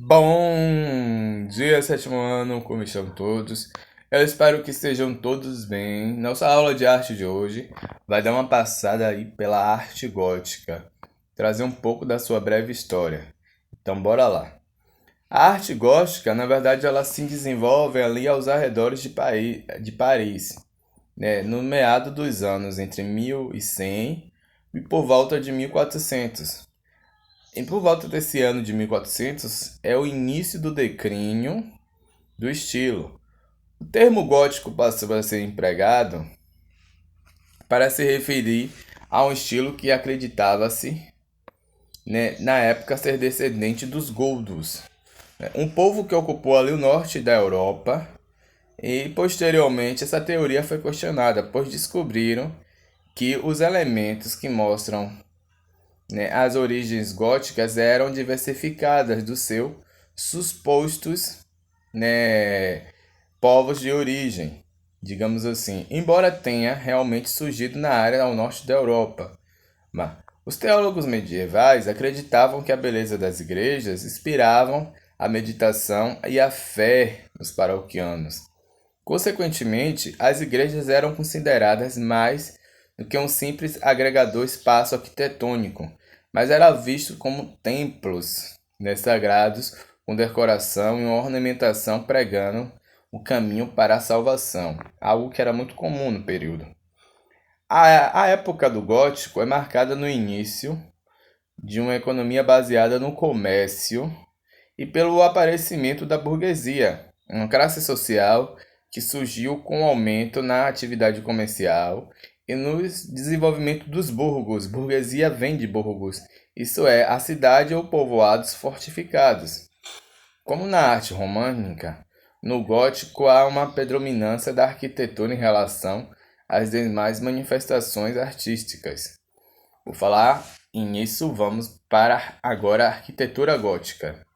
Bom dia, sétimo ano, como estão todos? Eu espero que estejam todos bem. Nossa aula de arte de hoje vai dar uma passada aí pela arte gótica, trazer um pouco da sua breve história. Então, bora lá. A arte gótica, na verdade, ela se desenvolve ali aos arredores de Paris, né, no meado dos anos entre 1100 e por volta de 1400. E por volta desse ano de 1400 é o início do declínio do estilo. O termo gótico passou a ser empregado para se referir a um estilo que acreditava-se, né, na época ser descendente dos godos, né, um povo que ocupou ali o norte da Europa, e posteriormente essa teoria foi questionada, pois descobriram que os elementos que mostram, né, as origens góticas eram diversificadas do seu supostos, né, povos de origem, digamos assim, embora tenha realmente surgido na área ao norte da Europa. Mas os teólogos medievais acreditavam que a beleza das igrejas inspiravam a meditação e a fé dos paroquianos. Consequentemente, as igrejas eram consideradas mais do que um simples agregador espaço arquitetônico, mas era visto como templos, né, sagrados com decoração e ornamentação pregando o caminho para a salvação, algo que era muito comum no período. A época do gótico é marcada no início de uma economia baseada no comércio e pelo aparecimento da burguesia, uma classe social que surgiu com o aumento na atividade comercial e no desenvolvimento dos burgos. Burguesia vem de burgos, isso é, a cidade ou povoados fortificados. Como na arte românica, no gótico há uma predominância da arquitetura em relação às demais manifestações artísticas. Vou falar nisso, vamos para agora a arquitetura gótica.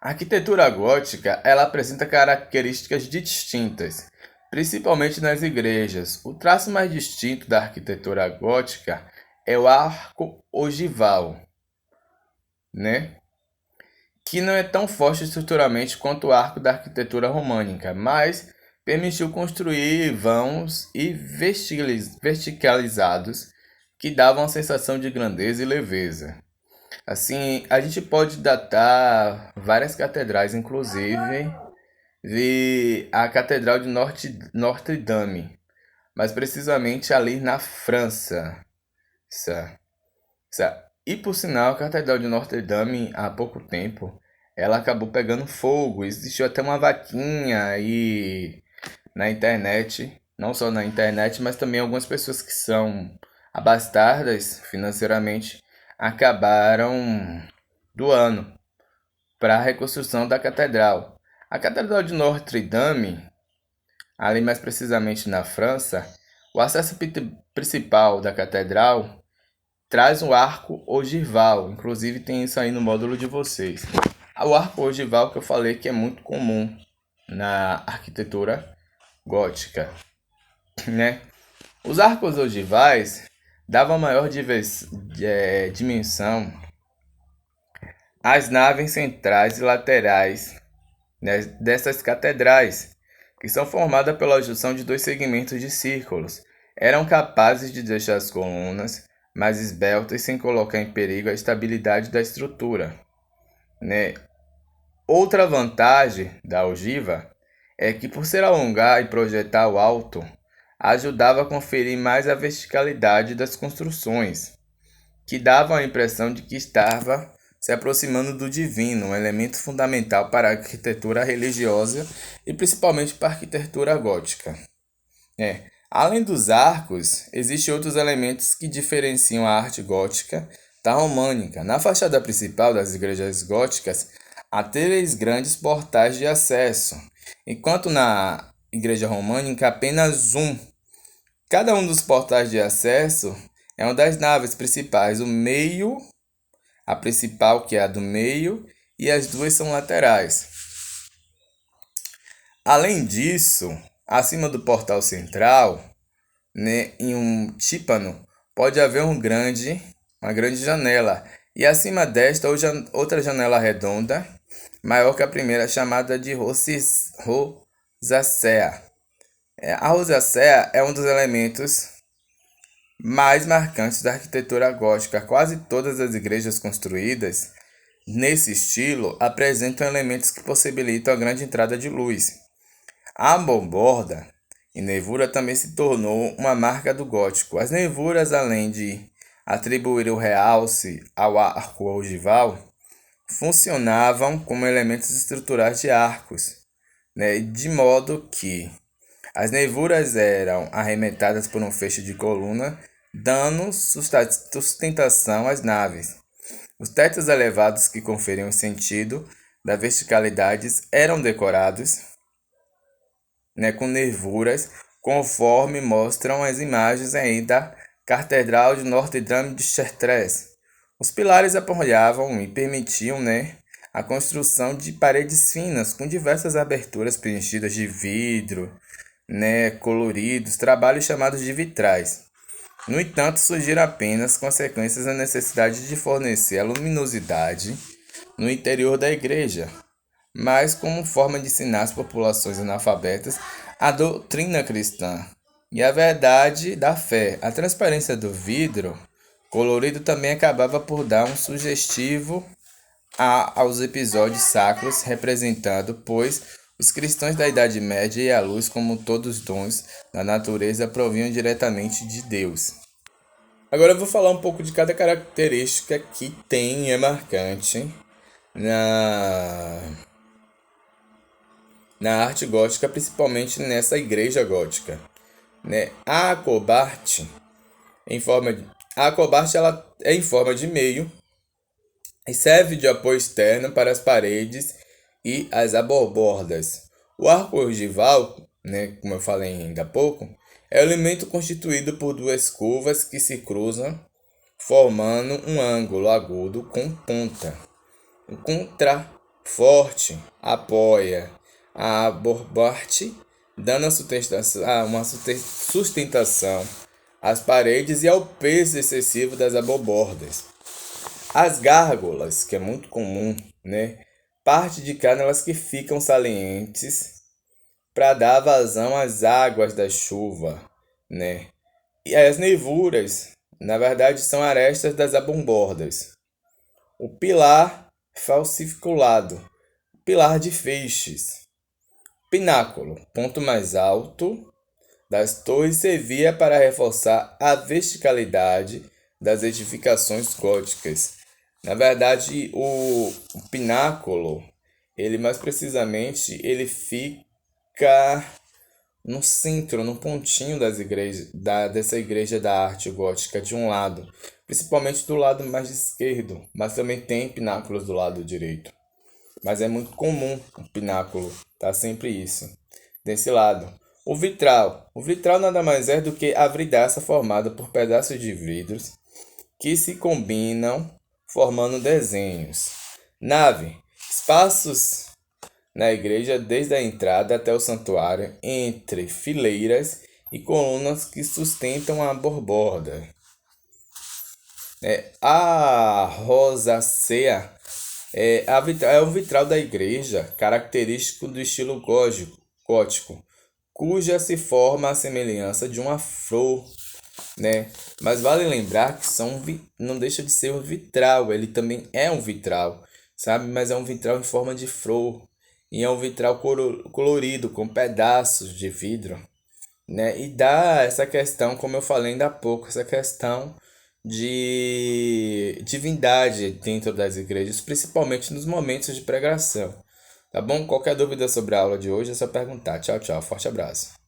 A arquitetura gótica, ela apresenta características distintas, principalmente nas igrejas. O traço mais distinto da arquitetura gótica é o arco ogival, né? Que não é tão forte estruturalmente quanto o arco da arquitetura românica, mas permitiu construir vãos e verticalizados que davam a sensação de grandeza e leveza. Assim, a gente pode datar várias catedrais, inclusive a Catedral de Notre Dame, mas precisamente ali na França. Essa- E por sinal, a Catedral de Notre Dame, há pouco tempo, ela acabou pegando fogo. Existiu até uma vaquinha aí na internet, não só na internet, mas também algumas pessoas que são abastardas financeiramente acabaram doando para a reconstrução da catedral. A Catedral de Notre Dame, ali mais precisamente na França, o acesso principal da catedral traz um arco ogival, inclusive tem isso aí no módulo de vocês. O arco ogival que eu falei que é muito comum na arquitetura gótica, né? Os arcos ogivais davam maior dimensão às naves centrais e laterais, né, dessas catedrais, que são formadas pela junção de dois segmentos de círculos. Eram capazes de deixar as colunas mais esbeltas sem colocar em perigo a estabilidade da estrutura, né? Outra vantagem da ogiva é que, por ser alongar e projetar ao alto, ajudava a conferir mais a verticalidade das construções, que davam a impressão de que estava se aproximando do divino, um elemento fundamental para a arquitetura religiosa e principalmente para a arquitetura gótica. Além dos arcos, existem outros elementos que diferenciam a arte gótica da românica. Na fachada principal das igrejas góticas, há três grandes portais de acesso, enquanto na igreja românica apenas um. Cada um dos portais de acesso é uma das naves principais, o meio, a principal que é a do meio, e as duas são laterais. Além disso, acima do portal central, né, em um tímpano, pode haver uma grande janela. E acima desta, outra janela redonda, maior que a primeira, chamada de rosácea. A rosácea é um dos elementos mais marcantes da arquitetura gótica. Quase todas as igrejas construídas nesse estilo apresentam elementos que possibilitam a grande entrada de luz. A bomborda e nervura também se tornou uma marca do gótico. As nervuras, além de atribuir o realce ao arco ogival, funcionavam como elementos estruturais de arcos, né? De modo que as nervuras eram arremetadas por um feixe de coluna, dando sustentação às naves. Os tetos elevados que conferiam sentido da verticalidade eram decorados, né, com nervuras, conforme mostram as imagens aí da Catedral de Notre-Dame de Chartres. Os pilares apoiavam e permitiam, né, a construção de paredes finas com diversas aberturas preenchidas de vidro, né, coloridos, trabalhos chamados de vitrais. No entanto, surgiram apenas consequências da necessidade de fornecer a luminosidade no interior da igreja, mas como forma de ensinar às populações analfabetas a doutrina cristã e a verdade da fé. A transparência do vidro colorido também acabava por dar um sugestivo aos episódios sacros, representando, pois, os cristãos da Idade Média e a luz, como todos os dons da natureza, provinham diretamente de Deus. Agora eu vou falar um pouco de cada característica que tem e é marcante na arte gótica, principalmente nessa igreja gótica, né? A acobarte ela é em forma de meio e serve de apoio externo para as paredes e as abordas. O arco ogival, né, como eu falei ainda há pouco, é um elemento constituído por duas curvas que se cruzam, formando um ângulo agudo com ponta. O contraforte apoia a aborbarte, dando uma sustentação às paredes e ao peso excessivo das abobordas. As gárgulas, que é muito comum, né? Parte de cânolas que ficam salientes para dar vazão às águas da chuva, né? E as nervuras, na verdade, são arestas das abombordas. O pilar falsificulado, pilar de feixes. Pináculo, ponto mais alto das torres, servia para reforçar a verticalidade das edificações góticas. Na verdade, o pináculo, ele mais precisamente, ele fica no centro, no pontinho dessa igreja da arte gótica, de um lado, principalmente do lado mais esquerdo, mas também tem pináculos do lado direito. Mas é muito comum o pináculo, tá sempre isso, desse lado. O vitral nada mais é do que a vidraça formada por pedaços de vidros que se combinam formando desenhos. Nave, espaços na igreja desde a entrada até o santuário, entre fileiras e colunas que sustentam a borborda. A rosácea é um vitral da igreja, característico do estilo gótico, cuja se forma a semelhança de uma flor, né? Mas vale lembrar que não deixa de ser um vitral, ele também é um vitral, sabe? Mas é um vitral em forma de flor, e é um vitral colorido, com pedaços de vidro, né? E dá essa questão, como eu falei ainda há pouco, essa questão de divindade dentro das igrejas, principalmente nos momentos de pregação. Tá bom? Qualquer dúvida sobre a aula de hoje é só perguntar. Tchau, tchau. Forte abraço.